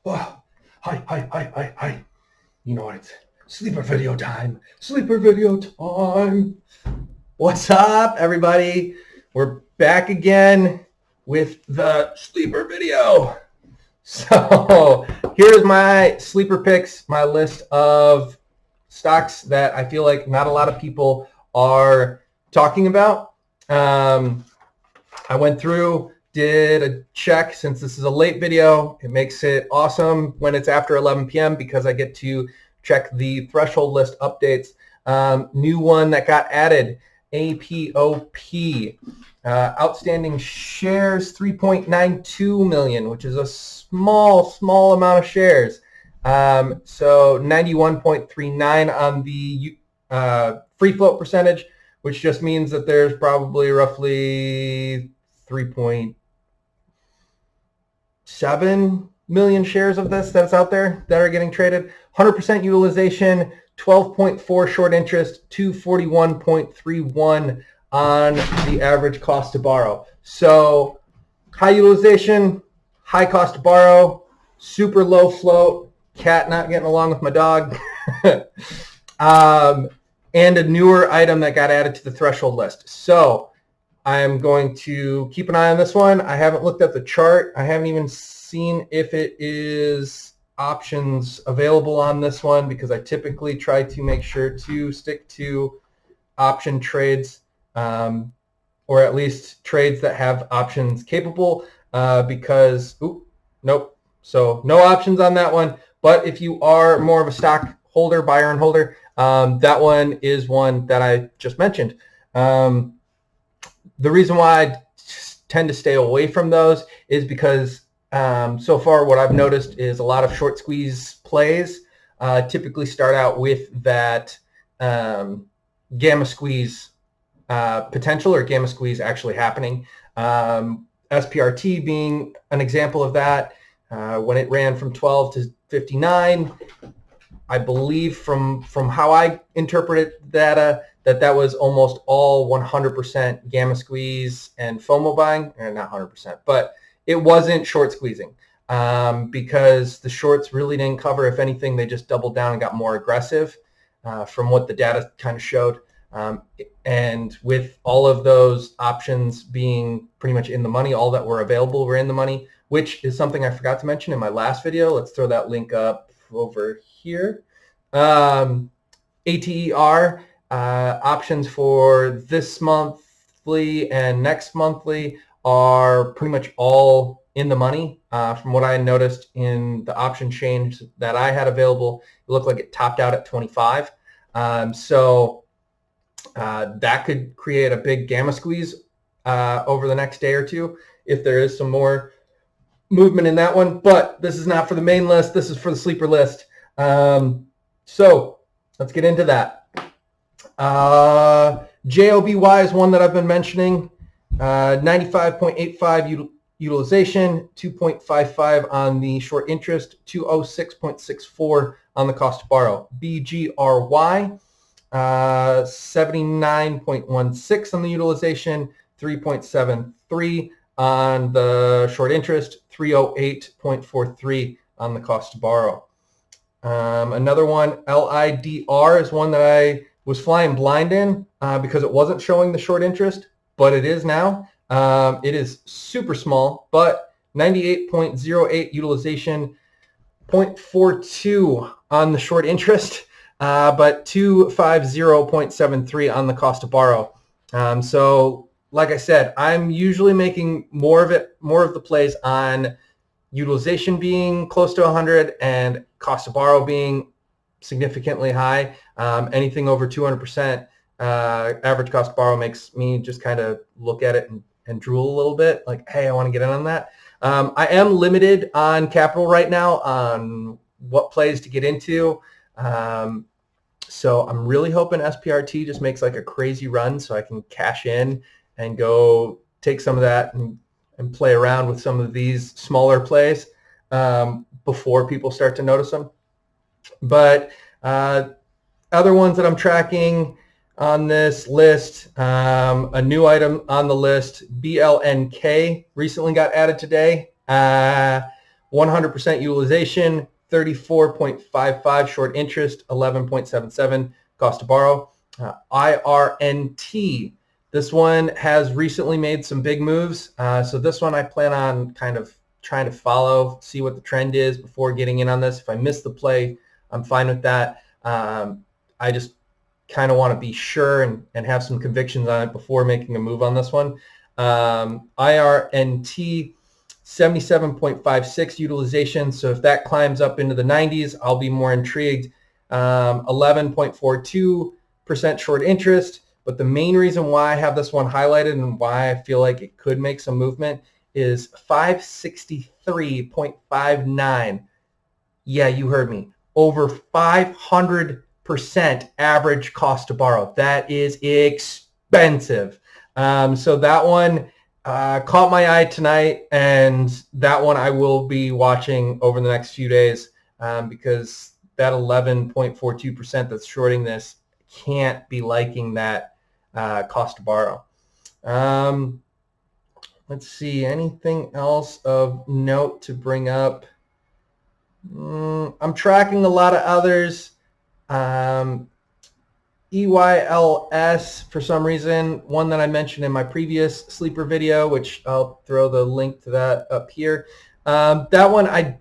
Oh, hi. You know what? It's sleeper video time. Sleeper video time. What's up, everybody? We're back again with the sleeper video. So here's my sleeper picks, my list of stocks that I feel like not a lot of people are talking about. I went through, did a check. Since this is a late video, it makes it awesome when it's after 11 p.m. because I get to check the threshold list updates. New one that got added, APOP. Outstanding shares, 3.92 million, which is a small amount of shares. So 91.39 on the free float percentage, which just means that there's probably roughly 3.7 million shares of this that's out there that are getting traded. 100% utilization, 12.4 short interest, 241.31 on the average cost to borrow. So high utilization, high cost to borrow, super low float, cat not getting along with my dog. And a newer item that got added to the threshold list. So I'm going to keep an eye on this one. I haven't looked at the chart. I haven't even seen if it is options available on this one because I typically try to make sure to stick to option trades, or at least trades that have options capable, because, nope. So no options on that one. But if you are more of a stock holder, buyer and holder, that one is one that I just mentioned. The reason why I tend to stay away from those is because so far what I've noticed is a lot of short squeeze plays typically start out with that gamma squeeze potential or gamma squeeze actually happening. SPRT being an example of that. When it ran from 12 to 59, I believe from how I interpreted data that was almost all 100% gamma squeeze and FOMO buying, or not 100%, but it wasn't short squeezing because the shorts really didn't cover. If anything, they just doubled down and got more aggressive from what the data kind of showed. And with all of those options being pretty much in the money, all that were available were in the money, which is something I forgot to mention in my last video. Let's throw that link up over here. ATER options for this monthly and next monthly are pretty much all in the money. From what I noticed in the option change that I had available, it looked like it topped out at 25. So that could create a big gamma squeeze over the next day or two if there is some more movement in that one. But this is not for the main list. This is for the sleeper list. So let's get into that. JOBY is one that I've been mentioning. 95.85 utilization, 2.55 on the short interest, 206.64 on the cost to borrow. BGRY, 79.16 on the utilization, 3.73 on the short interest, 308.43 on the cost to borrow. Another one, LIDR, is one that I was flying blind in because it wasn't showing the short interest, but it is now. It is super small, but 98.08 utilization, 0.42 on the short interest, but 250.73 on the cost to borrow. So like I said, I'm usually making more of the plays on utilization being close to 100 and cost to borrow being significantly high. Anything over 200% average cost to borrow makes me just kind of look at it and drool a little bit, like, hey, I want to get in on that. I am limited on capital right now on what plays to get into. So I'm really hoping SPRT just makes like a crazy run so I can cash in and go take some of that and play around with some of these smaller plays before people start to notice them. But other ones that I'm tracking on this list, a new item on the list, BLNK, recently got added today. 100% utilization, 34.55 short interest, 11.77 cost to borrow. IRNT. This one has recently made some big moves. So this one I plan on kind of trying to follow, see what the trend is before getting in on this. If I miss the play, I'm fine with that. I just kind of want to be sure and have some convictions on it before making a move on this one. IRNT, 77.56 utilization. So if that climbs up into the 90s, I'll be more intrigued. 11.42% short interest. But the main reason why I have this one highlighted and why I feel like it could make some movement is 563.59. Yeah, you heard me. Over 500% average cost to borrow. That is expensive. So that one caught my eye tonight, and that one I will be watching over the next few days because that 11.42% that's shorting this can't be liking that cost to borrow. Let's see, anything else of note to bring up? I'm tracking a lot of others. EYLS, for some reason, one that I mentioned in my previous sleeper video, which I'll throw the link to that up here. That one, I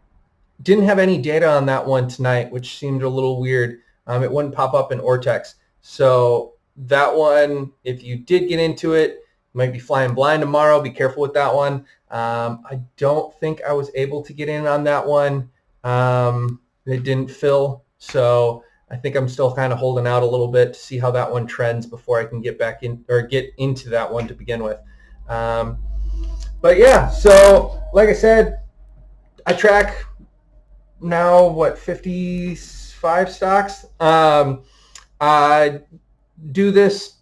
didn't have any data on that one tonight, which seemed a little weird. It wouldn't pop up in Ortex. So that one, if you did get into it, you might be flying blind tomorrow. Be careful with that one. I don't think I was able to get in on that one. It didn't fill. So I think I'm still kind of holding out a little bit to see how that one trends before I can get back in or get into that one to begin with. But yeah, so like I said, I track now, 55 stocks. I do this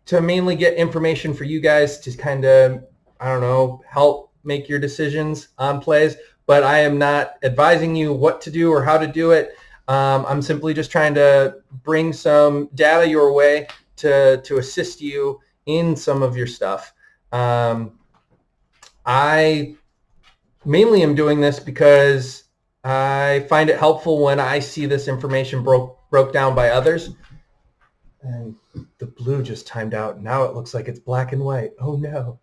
to mainly get information for you guys to kind of, I don't know, help make your decisions on plays, but I am not advising you what to do or how to do it. I'm simply just trying to bring some data your way to assist you in some of your stuff. I mainly am doing this because I find it helpful when I see this information broke down by others. And the blue just timed out. Now it looks like it's black and white. Oh no.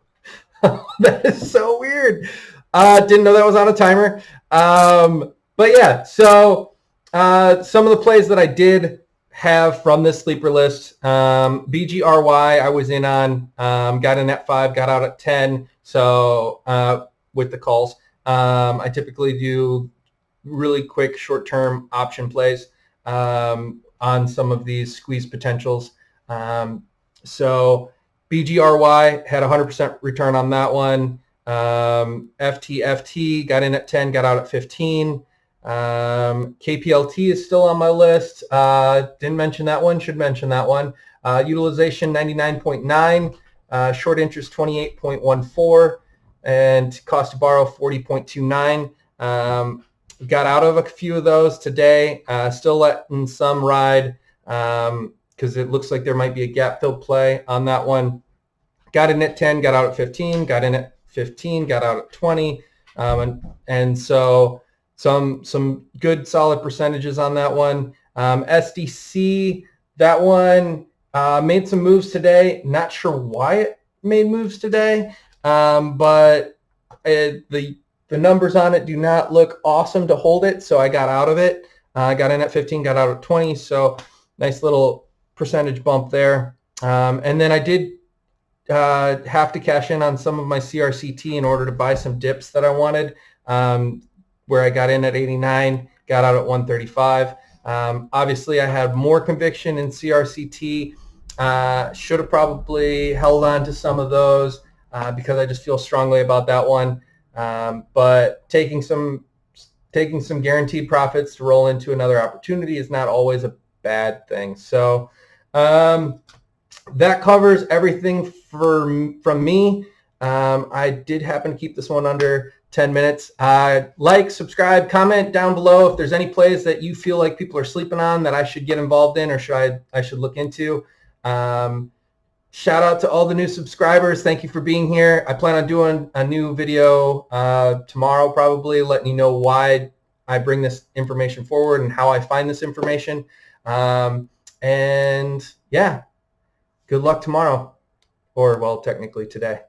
That is so weird. Didn't know that was on a timer. But yeah, so some of the plays that I did have from this sleeper list, BGRY I was in on, got in at 5, got out at 10. So with the calls, I typically do really quick short-term option plays on some of these squeeze potentials. So BGRY had 100% return on that one. FTFT got in at 10, got out at 15. KPLT is still on my list. Didn't mention that one, should mention that one. Utilization 99.9, short interest 28.14, and cost to borrow 40.29. Got out of a few of those today. Still letting some ride because it looks like there might be a gap fill play on that one. Got in at 10, got out at 15, got in at 15, got out at 20. And so some good solid percentages on that one. SDC, that one made some moves today. Not sure why it made moves today, but the numbers on it do not look awesome to hold it, so I got out of it. I got in at 15, got out at 20, so nice little percentage bump there. And then I did have to cash in on some of my CRCT in order to buy some dips that I wanted, where I got in at 89, got out at 135. Obviously, I had more conviction in CRCT. Should have probably held on to some of those because I just feel strongly about that one. But taking some guaranteed profits to roll into another opportunity is not always a bad thing. So that covers everything from me. I did happen to keep this one under 10 minutes. Like, subscribe, comment down below if there's any plays that you feel like people are sleeping on that I should get involved in or I should look into. Shout out to all the new subscribers. Thank you for being here. I plan on doing a new video tomorrow, probably letting you know why I bring this information forward and how I find this information. And yeah, good luck tomorrow, or well, technically today.